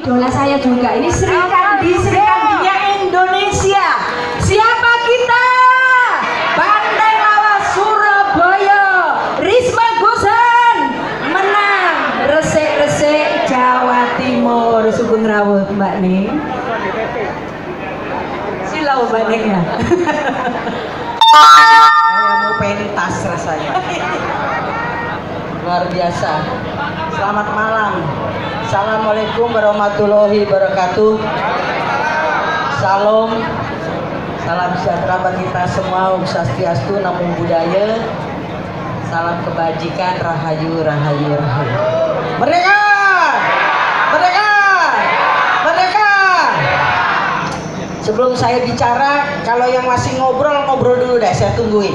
idola saya juga. Ini Sri Kandinya Indonesia. Siapa kita? Banteng lawas Surabaya. Risma Gusan menang. Resik-resik Jawa Timur. Sugeng rawuh Mbak Ning. Silau Mbak Ning ya. Saya mau pentas rasanya. Luar biasa. Selamat malam. Assalamualaikum warahmatullahi wabarakatuh. Salam. Salam sejahtera bagi kita semua. Om Swastiastu, Namo Buddhaya. Salam kebajikan, rahayu, rahayu, rahayu. Merdeka! Merdeka! Merdeka! Sebelum saya bicara, kalau yang masih ngobrol dulu deh, saya tungguin.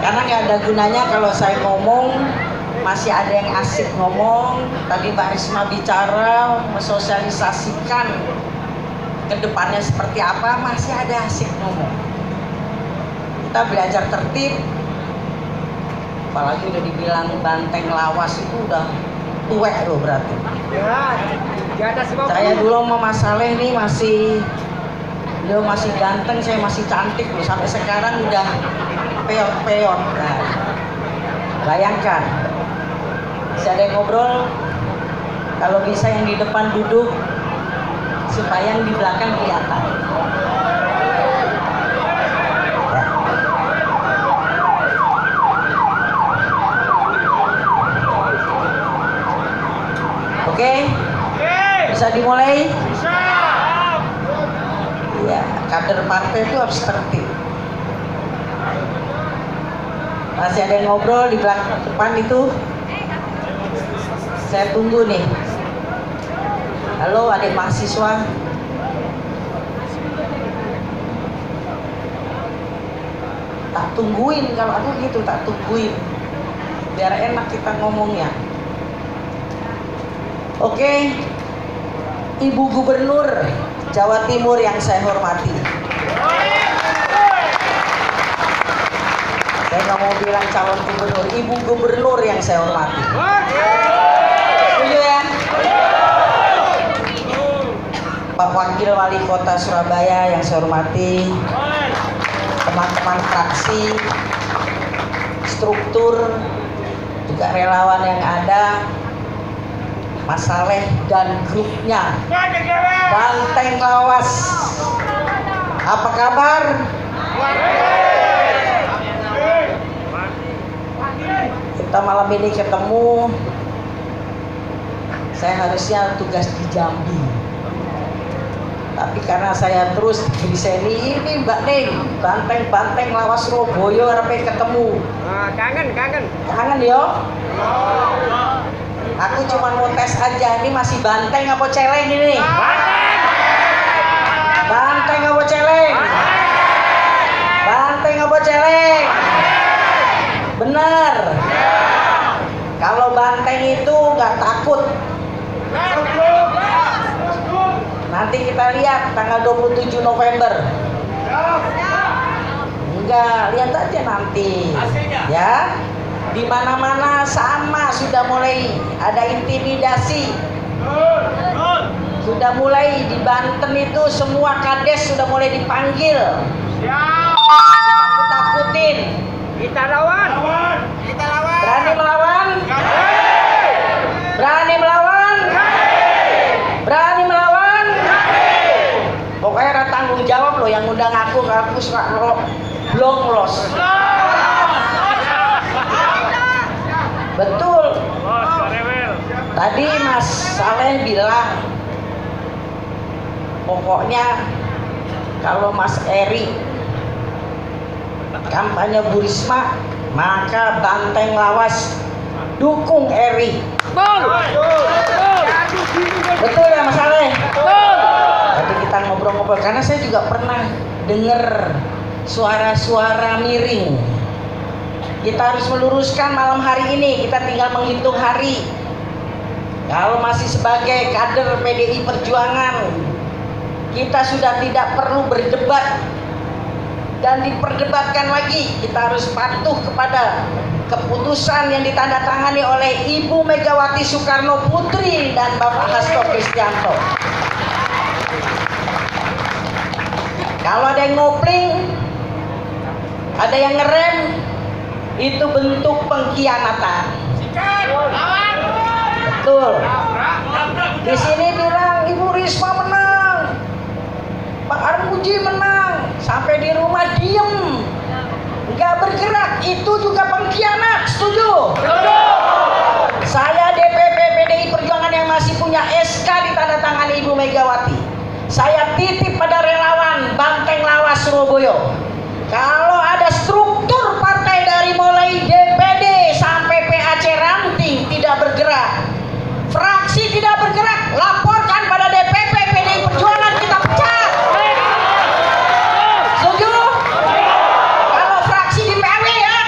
Karena nggak ada gunanya kalau saya ngomong, masih ada yang asik ngomong. Tadi Mbak Risma bicara, mensosialisasikan ke depannya seperti apa, masih ada asik ngomong. Kita belajar tertib, apalagi udah dibilang banteng lawas itu udah tuwek loh berarti. Saya dulu sama Mas Saleh nih beliau masih ganteng, saya masih cantik loh. Sampai sekarang udah peot-peot. Nah, bayangkan, bisa ada yang ngobrol, kalau bisa yang di depan duduk supaya yang di belakang kelihatan. Ya. Oke? Bisa dimulai? Bisa. Ya, kader partai itu harus tertib. Masih ada yang ngobrol di belakang depan itu, saya tunggu nih. Halo adik mahasiswa. Tak tungguin, kalau aku gitu tak tungguin, biar enak kita ngomongnya. Oke, Ibu Gubernur Jawa Timur yang saya hormati. Saya nggak mau bilang calon gubernur, Ibu Gubernur yang saya hormati. Setuju ya? Pak Wakil Wali Kota Surabaya yang saya hormati, teman-teman fraksi, struktur, juga relawan yang ada, Mas Saleh dan grupnya, Banteng Lawas. Apa kabar? Kita malam ini ketemu. Saya harusnya tugas di Jambi, tapi karena saya terus di sini, ini Mbak Ning, Banteng Lawas Surabaya rapi ketemu. Kangen yo. Aku cuma mau tes aja, ini masih banteng apa celeng ini? Banteng apa celeng? Banteng apa celeng? Benar. Kalau banteng itu nggak takut. Nanti kita lihat tanggal 27 November. Enggak, lihat aja nanti. Ya. Di mana-mana sama, sudah mulai ada intimidasi. Sudah mulai di Banten itu semua kades sudah mulai dipanggil. Takut-takutin. Kita lawan. Berani melawan? Berani melawan? Berani melawan? Pokoknya ada tanggung jawab loh yang undang aku suka blong los. Betul. Tadi Mas Saleh bilang, pokoknya kalau Mas Eri kampanye Bu Risma, maka Banteng Lawas dukung Eri. Betul ya Mas Saleh? Tadi kita ngobrol-ngobrol, karena saya juga pernah dengar suara-suara miring. Kita harus meluruskan malam hari ini, kita tinggal menghitung hari. Kalau masih sebagai kader PDI Perjuangan, kita sudah tidak perlu berdebat dan diperdebatkan lagi. Kita harus patuh kepada keputusan yang ditandatangani oleh Ibu Megawati Soekarno Putri dan Bapak Hasto Kristianto. Kalau ada yang ngopling, ada yang ngerem, itu bentuk pengkhianatan. Betul. Di sini bilang Ibu Risma menang, Pak Armuji menang, sampai di rumah diem, nggak bergerak, itu juga pengkhianat. Setuju? Saya DPP PDI Perjuangan yang masih punya SK ditandatangani Ibu Megawati, saya titip pada relawan Banteng Lawas Surabaya. Kalau ada struktur partai dari mulai DPD sampai PAC Ranting tidak bergerak, fraksi tidak bergerak, laporkan pada DPP PDI Perjuangan, kita pecat. Setuju? Kalau fraksi di PW ya?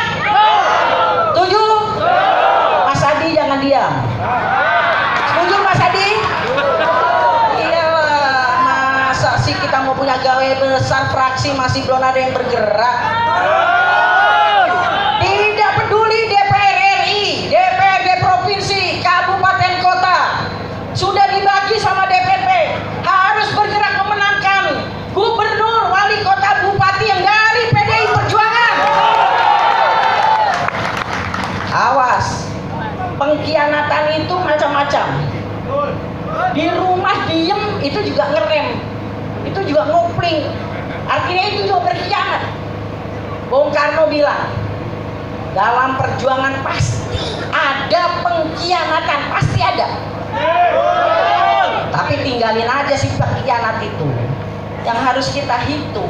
Setuju? Mas Adi jangan diam. Setuju Mas Adi? Iyalah, masa sih kita mau punya gawe besar fraksi masih belum ada yang bergerak? Tidak peduli DPR RI, DPRD provinsi, kabupaten kota, sudah dibagi sama DPP, harus bergerak memenangkan gubernur, wali kota, bupati yang dari PDI Perjuangan. Awas, pengkhianatan itu macam-macam. Di rumah diem itu juga ngerem, itu juga ngopling, artinya itu juga berkhianat. Bung Karno bilang, dalam perjuangan pasti ada pengkhianatan, pasti ada. Tapi tinggalin aja sih pengkhianat itu. Yang harus kita hitung,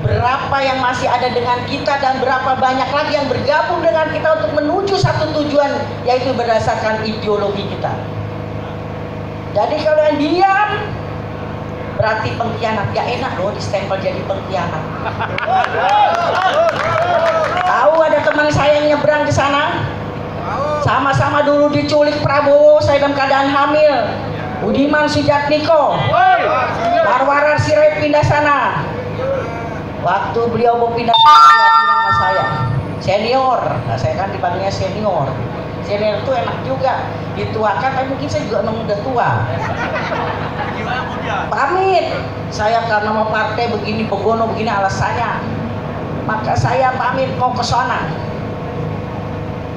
berapa yang masih ada dengan kita dan berapa banyak lagi yang bergabung dengan kita untuk menuju satu tujuan, yaitu berdasarkan ideologi kita. Jadi kalau yang diam berarti pengkhianat. Gak enak loh distempel jadi pengkhianat. Tahu ada teman saya yang nyebrang ke sana, sama-sama dulu diculik Prabowo, saya dalam keadaan hamil. Budiman Sujatmiko, Marwarar Sirait pindah sana. Waktu beliau mau pindah sana, dia bilang sama saya, senior. Nah, saya kan dipanggilnya senior. Senior itu enak juga, dituakan, tapi mungkin saya juga emang udah tua. Pamit, saya karena mau partai begini, begono begini alasannya, maka saya pamit mau ke sana.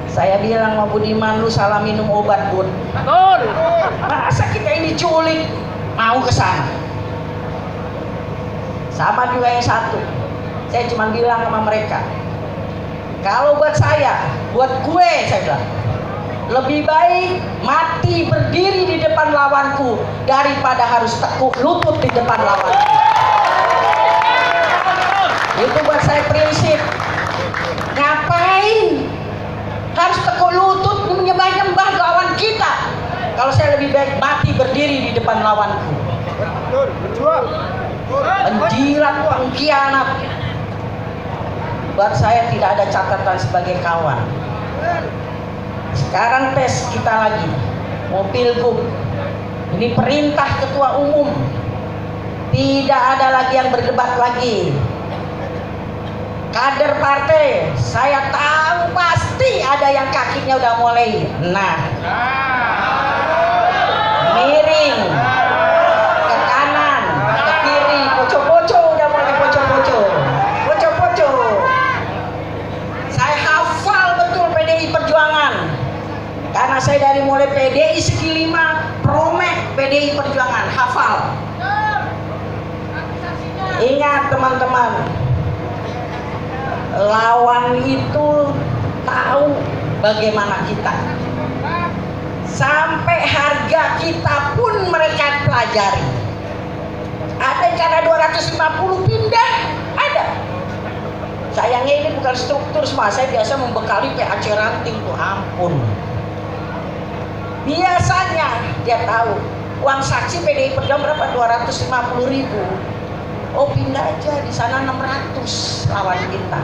Saya bilang sama Budiman, lu salah minum obat Bud. Betul. Masa kita ini culik mau ke sana? Sama juga yang satu, saya cuma bilang sama mereka, kalau buat saya, buat gue, saya bilang, lebih baik mati berdiri di depan lawanku daripada harus tekuk lutut di depan lawanku. Itu buat saya prinsip. Ngapain harus tekuk lutut menyembah-nyembah lawan kita, kalau saya lebih baik mati berdiri di depan lawanku. Penjilat, pengkhianat. Buat saya tidak ada catatan sebagai kawan. Sekarang tes kita lagi, mau pilgub. Ini perintah ketua umum, tidak ada lagi yang berdebat lagi. Kader partai, saya tahu pasti ada yang kakinya udah mulai miring ke kanan, ke kiri, poco-poco udah mulai poco-poco. Saya hafal betul PDI Perjuangan, karena saya dari mulai PDI Segi 5, Promek PDI Perjuangan, hafal. Ingat teman-teman, lawan itu tahu bagaimana kita. Sampai harga kita pun mereka pelajari. Ada yang karena 250 pindah, ada. Sayangnya ini bukan struktur semua. Saya biasa membekali PAC Ranting tuh, ampun. Biasanya dia tahu uang saksi PDI Perjuangan berapa, 250.000. Oh pindah aja, di sana 600 lawan kita.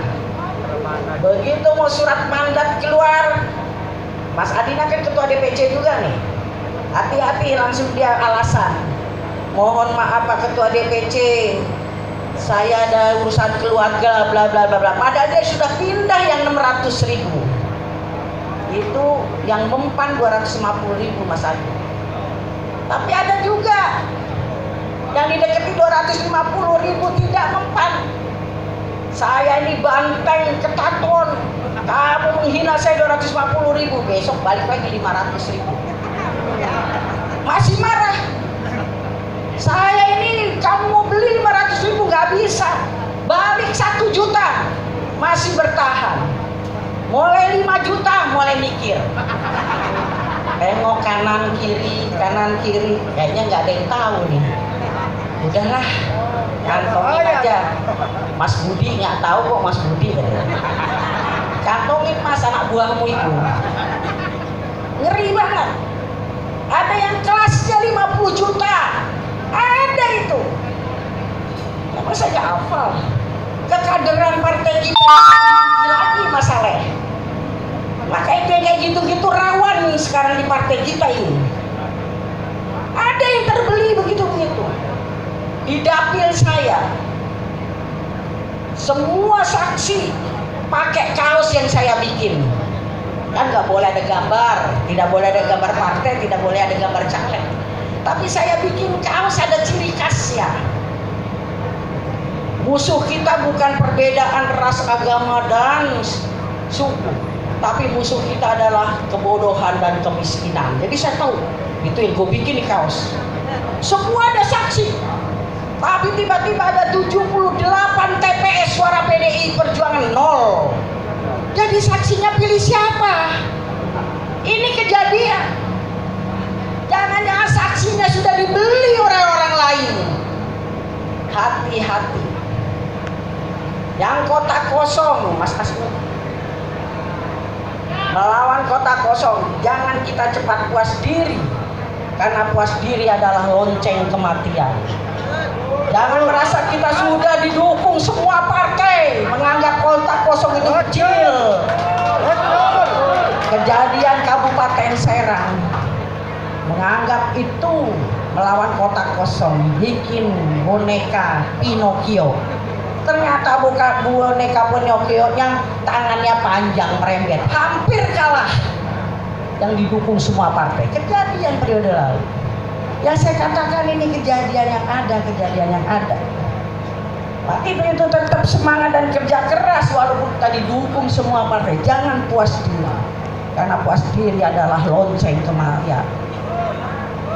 Begitu mau surat mandat keluar, Mas Adina kan ketua DPC juga nih, hati-hati, langsung dia alasan, mohon maaf Pak Ketua DPC, saya ada urusan keluarga bla bla bla bla. Padahal dia sudah pindah yang 600.000. Itu yang mempan 250.000 Mas Adi. Tapi ada juga yang didekati 250.000 tidak mempan. Saya ini banteng ketaton, kamu menghina saya 250.000, besok balik lagi 500.000. Masih marah. Saya ini kamu mau beli 500.000 nggak bisa, balik 1 juta, masih bertahan. Mulai 5 juta mulai mikir. Tengok kanan kiri, kayaknya nggak ada yang tahu nih. Udahlah, kantongin aja. Mas Budi nggak tahu kok, Mas Budi katanya. Kantongin Mas, anak buahmu itu. Ngeri banget. Ada yang kelasnya 50 juta. Ada itu. Apa saja hafal. Kekaderan partai kita lagi masalah. Makanya kayak gitu-gitu rawan nih sekarang di partai kita ini. Ada yang terbeli begitu-begitu. Di dapil saya, semua saksi pakai kaos yang saya bikin. Kan nggak boleh ada gambar, tidak boleh ada gambar partai, tidak boleh ada gambar caleg. Tapi saya bikin kaos ada ciri khasnya. Musuh kita bukan perbedaan ras, agama, dan suku, tapi musuh kita adalah kebodohan dan kemiskinan. Jadi saya tahu itu yang gue bikin di kaos. Semua ada saksi. Tapi tiba-tiba ada 78 TPS suara PDI Perjuangan 0. Jadi saksinya pilih siapa? Ini kejadian. Jangan-jangan saksinya sudah dibeli oleh orang lain. Hati-hati. Yang kota kosong, Mas Asmi, melawan kota kosong, jangan kita cepat puas diri. Karena puas diri adalah lonceng kematian. Jangan merasa kita sudah didukung semua partai, menganggap kota kosong itu kecil. Kejadian Kabupaten Serang menganggap itu melawan kota kosong, bikin boneka Pinocchio. Ternyata bukan boneka Pinocchio yang tangannya panjang merembet, hampir kalah yang didukung semua partai. Kejadian periode lalu. Yang saya katakan ini kejadian yang ada. Pak itu tetap semangat dan kerja keras walaupun tadi dukung semua partai. Jangan puas diri, karena puas diri adalah lonceng kematian.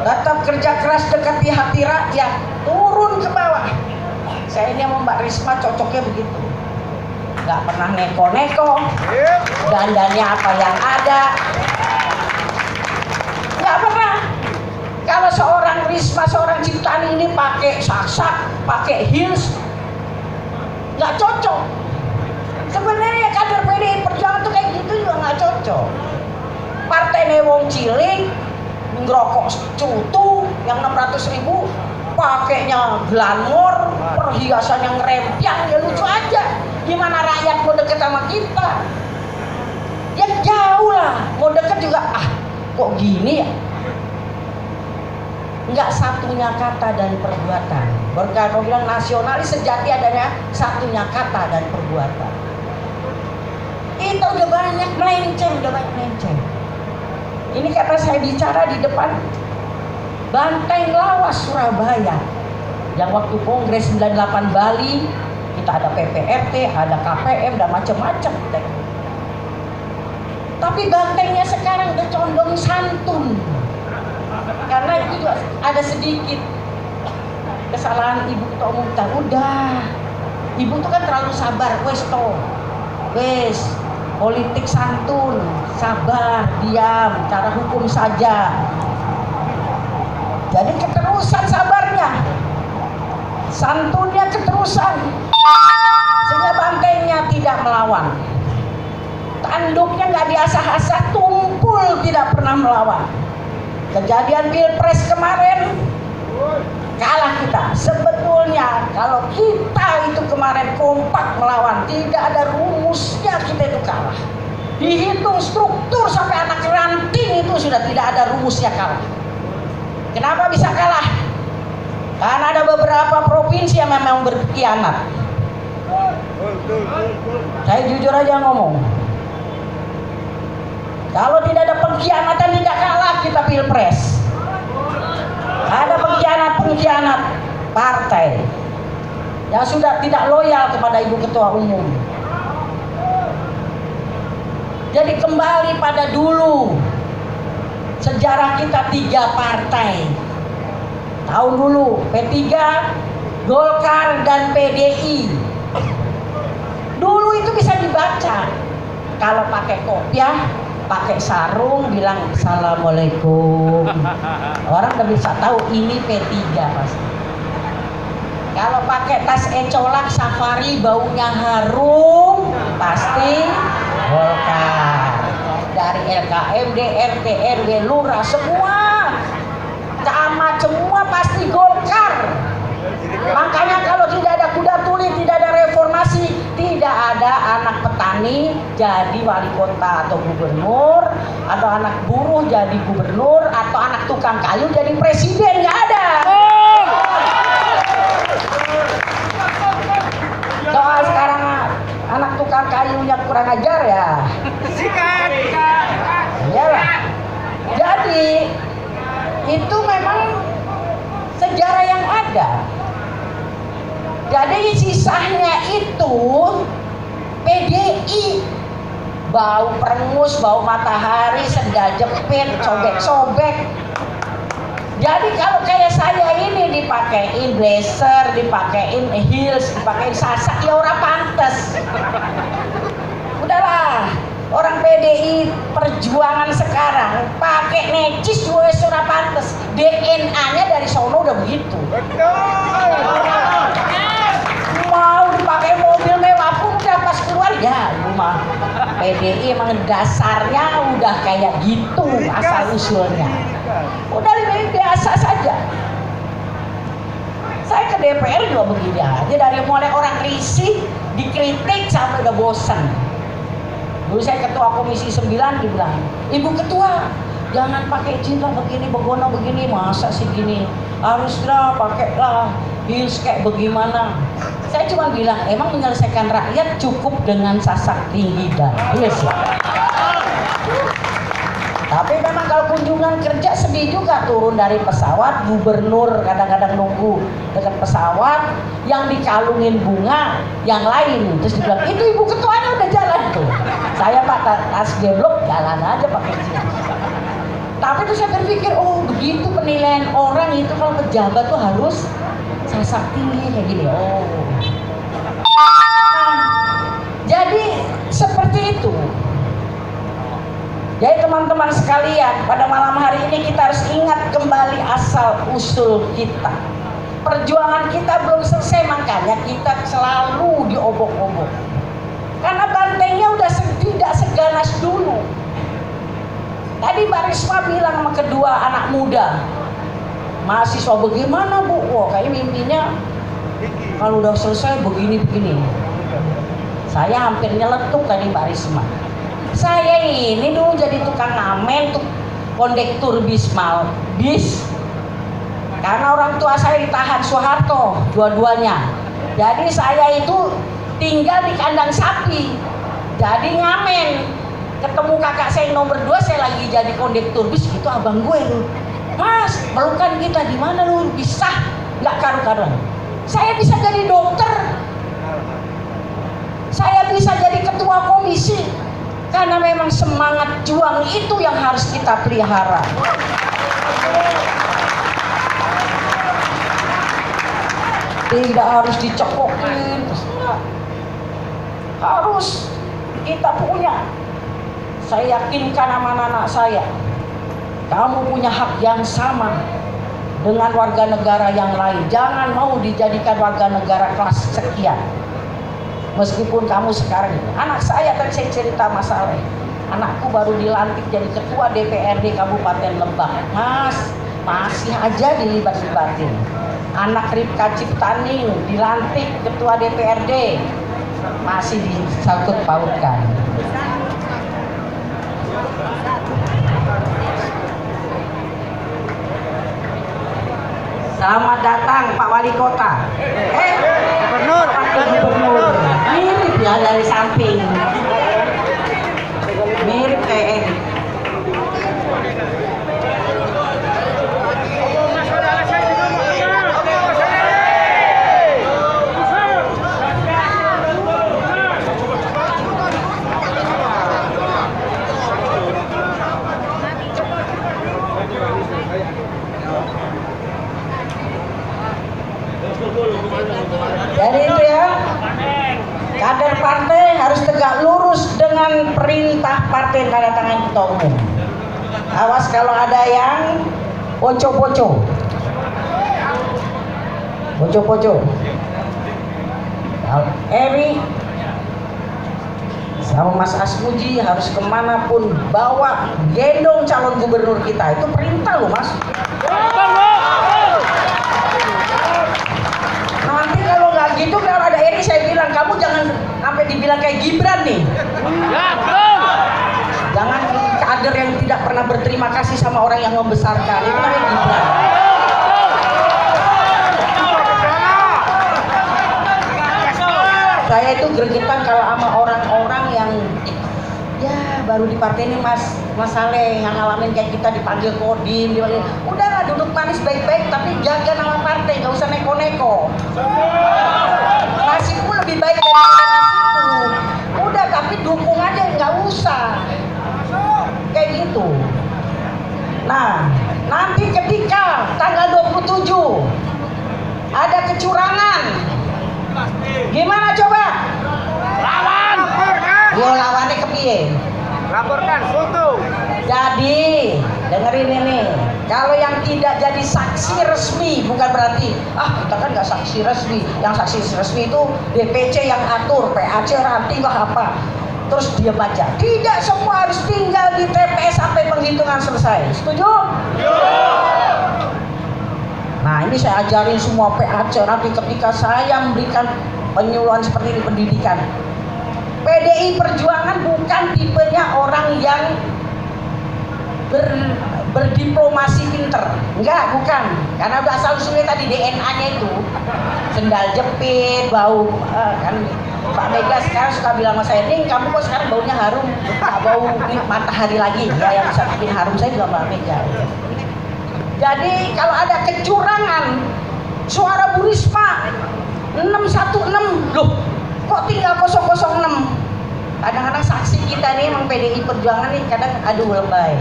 Tetap kerja keras, dekati hati rakyat, turun ke bawah. Saya ini sama Mbak Risma cocoknya begitu. Gak pernah neko-neko, dandannya apa yang ada. Gak pernah. Kalau seorang Risma, seorang Ciptani ini pakai sasak, pakai heels, nggak cocok. Sebenarnya kader PDI Perjuangan tuh kayak gitu juga nggak cocok. Partai Newong Cilik, ngerokok cutu yang 600.000, pakainya glamor, perhiasan yang rempiang, ya lucu aja. Gimana rakyat mau deket sama kita? Ya jauh lah, mau deket juga kok gini ya? Enggak satunya kata dan perbuatan. Berkata bilang nasionalis sejati adanya satunya kata dan perbuatan. Itu udah banyak melenceng. Ini kata saya bicara di depan Banteng Lawas Surabaya. Yang waktu Kongres 98 Bali, kita ada PPRT, ada KPM, dan macam-macam. Tapi bantengnya sekarang udah condong santun. Karena itu juga ada sedikit kesalahan Ibu Ketua Umum. Udah, Ibu tuh kan terlalu sabar. Wes, politik santun, sabar, diam, cara hukum saja. Jadi keterusan sabarnya, santunnya keterusan, sehingga bantengnya tidak melawan. Tanduknya nggak diasah-asah, tumpul tidak pernah melawan. Kejadian Pilpres kemarin kalah kita. Sebetulnya kalau kita itu kemarin kompak melawan, tidak ada rumusnya kita itu kalah. Dihitung struktur sampai anak ranting itu sudah tidak ada rumusnya kalah. Kenapa bisa kalah? Karena ada beberapa provinsi yang memang berkhianat. Saya jujur aja ngomong. Kalau tidak ada pengkhianatan tidak kalah kita pilpres. Ada pengkhianat partai yang sudah tidak loyal kepada Ibu Ketua Umum. Jadi kembali pada dulu, sejarah kita 3 partai. Tahu dulu, P3, Golkar, dan PDI. Dulu itu bisa dibaca. Kalau pakai kopiah, pakai sarung, bilang Assalamualaikum. Orang udah bisa tahu ini P3 pasti. Kalau pakai tas ecolak safari baunya harum, pasti Golkar. Dari LKM, DRT, RW, lurah semua, camat semua pasti Golkar. Makanya kalau tidak ada kuda tuli, tidak ada reformasi, tidak ada anak petani jadi wali kota atau gubernur, atau anak buruh jadi gubernur, atau anak tukang kayu jadi presiden, nggak ada. Soal sekarang anak tukang kayunya kurang ajar ya. Iyalah. Jadi itu memang sejarah yang ada. Jadi sisanya itu PDI, bau perengus, bau matahari, sendal jepit, sobek-sobek. Jadi kalau kayak saya ini dipakein blazer, dipakein heels, dipakein sasak, ya orang pantes. Udahlah, orang PDI Perjuangan sekarang pakai necis juga sudah pantes. DNA-nya dari sono udah begitu. Mau dipakai mobil mewah pun udah pas keluar ya rumah. PDI emang dasarnya udah kayak gitu asal usulnya. Udah lebih biasa saja. Saya ke DPR juga begini aja, dari mulai orang risih dikritik sampai udah bosan. Dulu saya ketua komisi 9 dibilang, Ibu Ketua jangan pakai cinta begini, begono begini, masa sih gini, haruslah pakailah heels kayak bagaimana. Saya cuma bilang, emang menyelesaikan rakyat cukup dengan sasak tinggi dan heels ya. Tapi memang kalau kunjungan kerja sedih juga, turun dari pesawat, gubernur kadang-kadang nunggu dekat pesawat, yang dikalungin bunga, yang lain. Terus dibilang, itu Ibu Ketuanya udah jalan tuh. Saya Pak tas geblok jalan aja pakai jeans. Tapi terus saya berpikir, oh begitu penilaian orang itu kalau pejabat tuh harus sasak tinggi kayak gini. Oh. Nah, jadi seperti itu. Jadi teman-teman sekalian, pada malam hari ini kita harus ingat kembali asal usul kita. Perjuangan kita belum selesai, makanya kita selalu diobok-obok. Karena bantengnya udah tidak seganas dulu. Tadi Mbak Risma bilang sama kedua anak muda, mahasiswa bagaimana Bu? Wah, kayaknya mimpinya kalau udah selesai begini-begini. Saya hampir nyeletuk tadi Mbak Risma. Saya ini dulu jadi tukang ngamen, kondektur bis. Karena orang tua saya ditahan Soeharto, dua-duanya. Jadi saya itu tinggal di kandang sapi. Jadi ngamen. Ketemu kakak saya nomor 2, saya lagi jadi kondektur bis, itu abang gue lu. Mas, pelukan kita di mana lu? Bisa nggak karu-karuan? Saya bisa jadi dokter. Saya bisa jadi ketua komisi. Karena memang semangat juang itu yang harus kita pelihara. Tidak harus dicekokin, harus kita punya. Saya yakinkan sama anak saya, kamu punya hak yang sama dengan warga negara yang lain. Jangan mau dijadikan warga negara kelas sekian. Meskipun kamu sekarang, anak saya tadi saya cerita masalah, anakku baru dilantik jadi ketua DPRD Kabupaten Lebak. Mas, masih aja dilibat-libatin. Anak Ripka Ciptaning dilantik ketua DPRD, masih disangkut pautkan. Selamat datang Pak Wali Kota. Gubernur. Mirip ya dari samping. Mirip kayak ini. Jadi itu ya, kader partai harus tegak lurus dengan perintah partai tanda tangan ketua umum. Awas kalau ada yang poco-poco. Eri sama Mas Asmuji harus kemanapun bawa gendong calon gubernur kita, itu perintah loh Mas. Nanti kalau nggak gitu, kalau ada Eri saya bilang kamu jangan sampai dibilang kayak Gibran nih. Jangan kader yang tidak pernah berterima kasih sama orang yang membesarkan, itu namanya Gibran. Saya itu gregetan kalau sama orang-orang yang ya baru di partai ini Mas Saleh yang ngalamin kayak kita dipanggil kodim, udahlah duduk manis baik-baik tapi jaga nama partai, nggak usah neko-neko. Nasibmu lebih baik dari nasibku. Udah tapi dukung aja, nggak usah kayak gitu. Nah nanti ketika tanggal 27 ada kecurangan, gimana coba? Lawan. Yo lawannya kepiye? Laporkan foto. Jadi dengerin ini, kalau yang tidak jadi saksi resmi bukan berarti kita kan nggak saksi resmi. Yang saksi resmi itu DPC yang atur, PAC ranting apa. Terus dia baca. Tidak semua harus tinggal di TPS sampai penghitungan selesai. Setuju? Nah ini saya ajarin semua PAC nanti ketika saya memberikan penyuluhan seperti ini pendidikan. PDI Perjuangan bukan tipenya orang yang berdiplomasi pinter, enggak, bukan. Karena udah asal usulnya tadi DNA-nya itu sendal jepit, bau kan. Pak Mega sekarang suka bilang sama saya, Ning kamu kok sekarang baunya harum, nggak bau matahari lagi ya, yang bisa bikin harum saya bilang Pak Mega. Jadi kalau ada kecurangan suara Bu Risma 616, loh kok tinggal 006. Kadang-kadang saksi kita nih emang PDI Perjuangan nih kadang aduh lebay.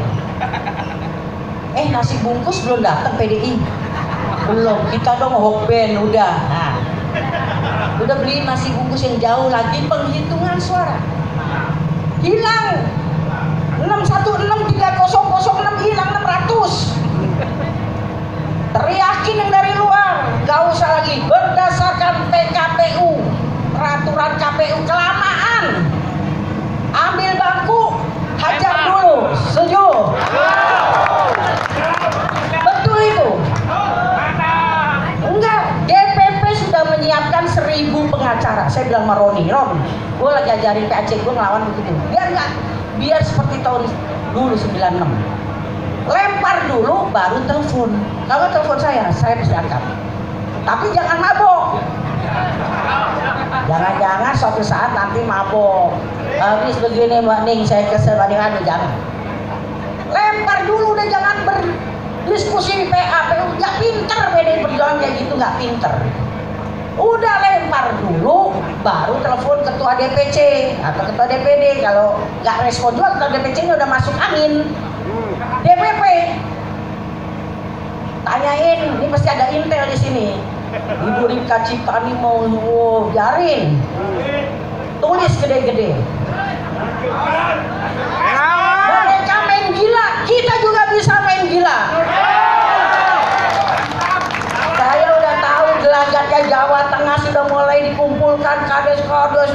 Nasi bungkus belum datang PDI. Belum, kita dong hokben udah. Nah, udah beli nasi bungkus yang jauh lagi, penghitungan suara hilang 616 3006 hilang 600. Teriakin yang dari luar, gak usah lagi berdasarkan PKPU, peraturan KPU kelamaan. Ambil bangku, hajar dulu. Setuju? Betul itu? Enggak, DPP sudah menyiapkan 1000 pengacara. Saya bilang sama Roni, gue lagi ajarin PAC gue ngelawan begitu. Biar seperti tahun dulu 96. Lempar dulu baru telepon. Kalau telepon saya bisa angkat. Tapi jangan mabok. Jangan-jangan suatu saat nanti mabok. Habis begini Mbak Ning, saya kesel banding jangan. Lempar dulu udah, jangan berdiskusi PAPU. Nggak pinter PDI Perjuangan kayak gitu, nggak pinter. Udah lempar dulu, baru telepon ketua DPC atau ketua DPD. Kalau nggak respon juga, ketua DPC-nya udah masuk angin. DPP tanyain, ini pasti ada intel di sini. Ibu Rika Ciptani mau biarin, tulis gede-gede. Mereka main gila, kita juga bisa main gila. Saya udah tahu gelagatnya Jawa Tengah sudah mulai dikumpulkan kades-kades,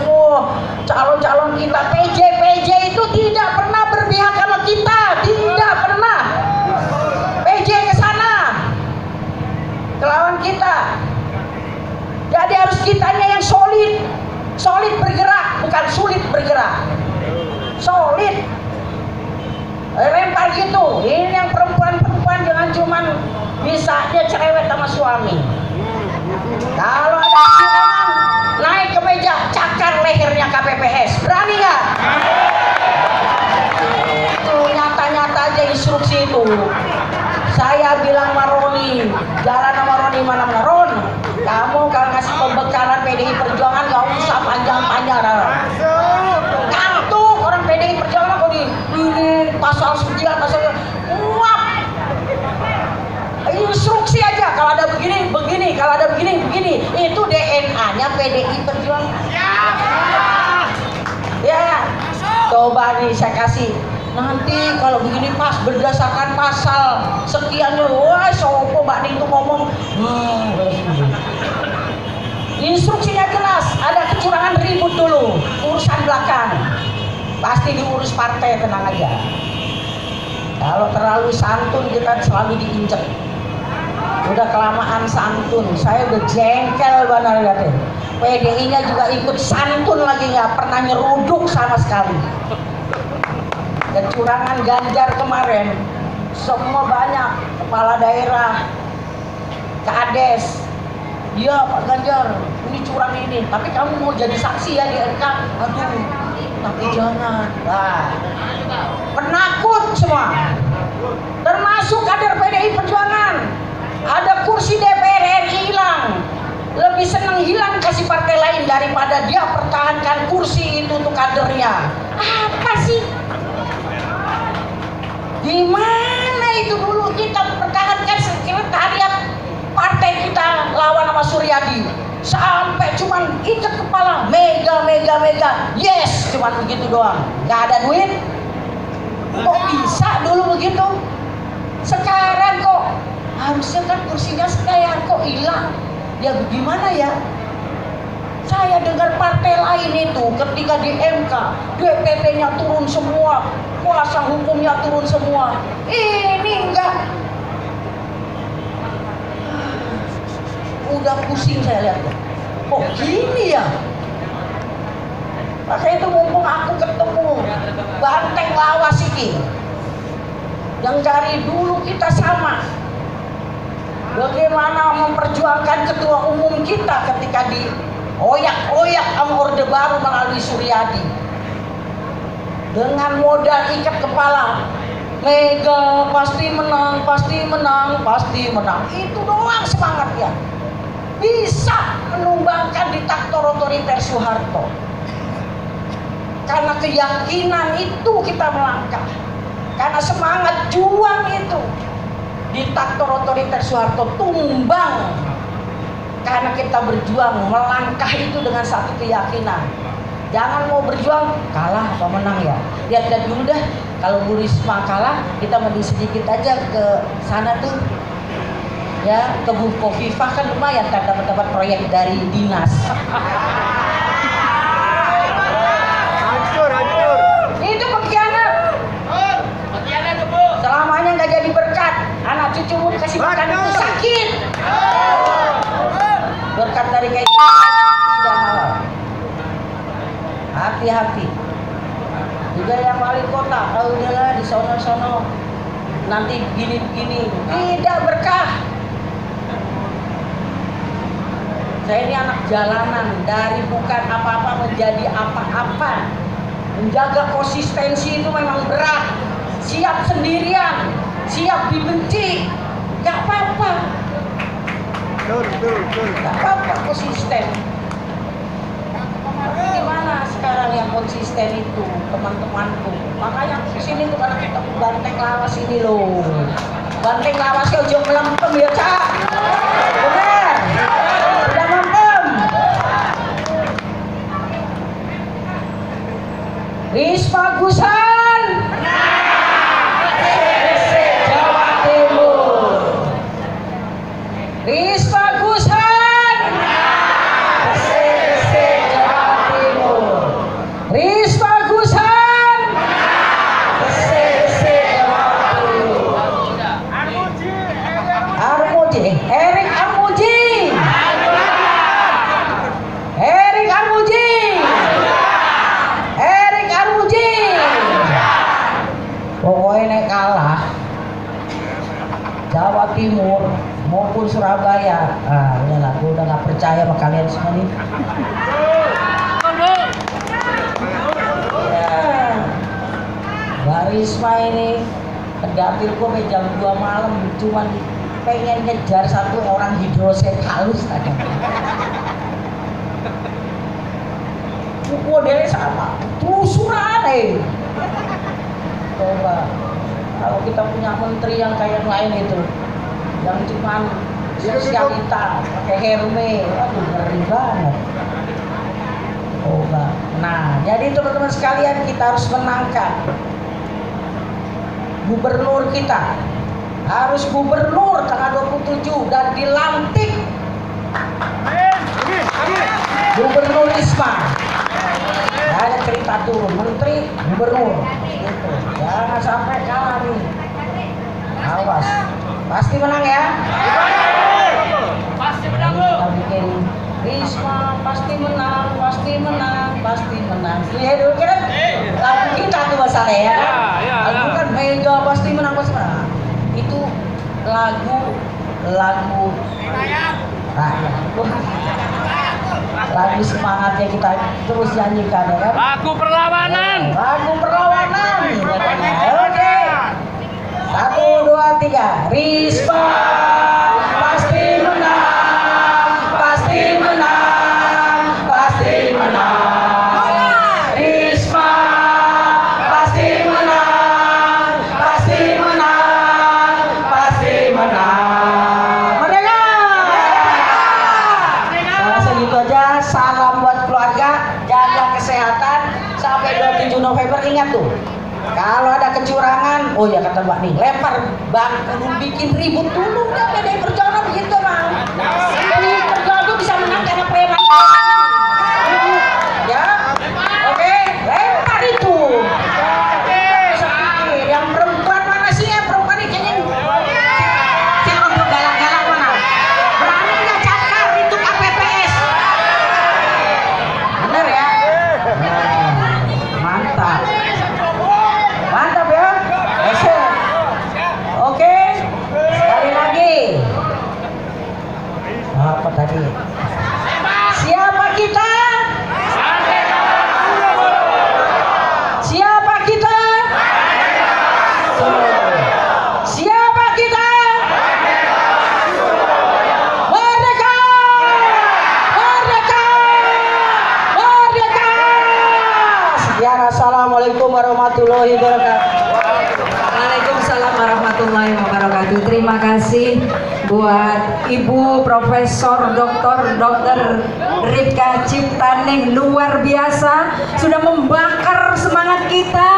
calon-calon kita. PJ itu tidak pernah berpihak sama kita, tidak pernah. PJ ke sana kelawan kita. Jadi harus kitanya yang solid bergerak, bukan sulit bergerak. Solid. Lempar gitu. Ini yang perempuan jangan cuman bisa dia cerewet sama suami. Kalau ada silangan, naik ke meja, cakar lehernya KPPS. Berani nggak? Itu nyata-nyata aja instruksi itu. Saya bilang sama Roni, jalan sama Roni mana-mana. Ron, kamu kalau ngasih pembekalan PDI Perjuangan gak usah panjang-panjang. Ngantuk orang PDI Perjuangan kok ini pasal 9, pasal muap. Instruksi aja, kalau ada begini, kalau ada begini. begini, itu DNA-nya PDI Perjuangan. Ya, coba nih saya kasih. Nanti kalau begini pas berdasarkan pasal sekian, wah sopo Mbak Ning tuh ngomong. Instruksinya jelas, ada kecurangan ribut dulu, urusan belakang. Pasti diurus partai, tenang aja. Kalau terlalu santun kita selalu diinjek. Udah kelamaan santun, saya udah jengkel benar ya. PDI-nya juga ikut santun lagi, nggak pernah nyeruduk sama sekali. Kecurangan Ganjar kemarin, semua banyak kepala daerah, kades, dia Pak Ganjar ini curang ini, tapi kamu mau jadi saksi ya di MK, aduh, tapi jangan. Nah, penakut semua, termasuk kader PDI Perjuangan. Ada kursi DPR RI hilang, lebih senang hilang kasih partai lain daripada dia pertahankan kursi itu untuk kadernya. Apa sih? Gimana itu dulu kita pertahankan sekretariat partai kita lawan sama Suryadi, sampai cuman ikat kepala, mega, yes, cuman begitu doang, nggak ada duit. Kok bisa dulu begitu? Sekarang kok harusnya kan kursinya sekalian kok hilang, ya gimana ya? Saya dengar partai lain itu ketika di MK DPP-nya turun semua, kuasa hukumnya turun semua, ini enggak. Udah pusing saya lihat, kok gini ya? Makanya itu mumpung aku ketemu Banteng Lawas ini, yang dari dulu kita sama, bagaimana memperjuangkan ketua umum kita ketika di oyak sama Orde Baru melalui Suryadi, dengan modal ikat kepala, Mega pasti menang, itu doang semangatnya. Bisa menumbangkan diktator otoriter Soeharto. Karena keyakinan itu kita melangkah, karena semangat juang itu diktator otoriter Soeharto tumbang. Karena kita berjuang melangkah itu dengan satu keyakinan. Jangan mau berjuang kalah atau menang ya. Lihat dulu dah, kalau Bu Risma kalah, kita mending sedikit aja ke sana tuh. Ya, ke Bu Khofifah kan lumayan kan dapat proyek dari dinas. Hancur. Itu pengkhianat. Selamanya nggak jadi berkat. Anak cucumu kasih makan itu sakit. Berkat dari kayak tidak halal. Hati-hati. Juga yang wali kota, oh udahlah di sono nanti begini, tidak berkah. Saya ini anak jalanan, dari bukan apa-apa menjadi apa-apa. Menjaga konsistensi itu memang berat. Siap sendirian, siap dibenci, gak apa-apa. Gak apa-apa konsisten. Tapi gimana sekarang yang konsisten itu teman-temanku? Makanya kesini tuh karena kita Banteng Lawas ini loh. Banteng Lawas ya ujung melempem ya Cak. Bener, udah melempem. Risma Gusan Jawa Timur. Risma Gusan Risma Gusan Armuji Erik Armuji pokoknya nek kalah Jawa Timur maupun Surabaya, udahlah, gue udah gak percaya sama kalian semua nih. Mbak Risma ini kedapil gue jam 2 malam cuman pengen ngejar satu orang hidrosefalus tadi. Modelnya sama, telusuran Coba kalau kita punya menteri yang kayak lain itu, yang cuman sosialita pakai Hermes, aduh ngeri banget. Oh, nah, jadi teman-teman sekalian kita harus menangkan gubernur kita. Harus gubernur tanggal 27 dan dilantik Gubernur Risma. Ada cerita turun menteri gubernur gitu. Jangan sampai kalah nih. Awas, pasti menang ya. Pasti menang Bu. Kita bikin Risma pasti menang, pasti menang, pasti menang. Iya dulu kan lagu kita tuh masalah ya. Lagu kan Mega pasti menang, pasti menang. Itu lagu rakyat. Lagu semangatnya kita terus nyanyikan ya kan. Lagu perlawanan. Lagu perlawanan. Oke. 1, 2, 3. Risma pasti menang, pasti menang, pasti menang. Risma pasti menang, pasti menang, pasti menang. Merdeka! Nah, segitu aja. Salam buat keluarga, jaga kesehatan sampai 27 November. Ingat tuh, kalau ada kecurangan, oh ya kata Mbak nih, lempar bangku, bikin ribut dulu, udah PDI Perjuangan begitu bang. PDI Perjuangan tuh bisa menang karena preman. Ya, oke, lempar itu. Bisa pikir, yang perempuan mana sih ya, perempuan ini kayaknya yang untuk galak-galak mana? Berani nggak cakar itu KPPS? Bener ya? Nah, mantap. Mantap ya. Oke. Sekali lagi. Apa tadi? Siapa kita? Siapa kita? Siapa kita? Merdeka! Merdeka! Merdeka! Sekian, assalamualaikum warahmatullahi wabarakatuh. Waalaikumsalam warahmatullahi wabarakatuh. Terima kasih buat Ibu Profesor Dr. Ripka Ciptaning, luar biasa sudah membakar semangat kita.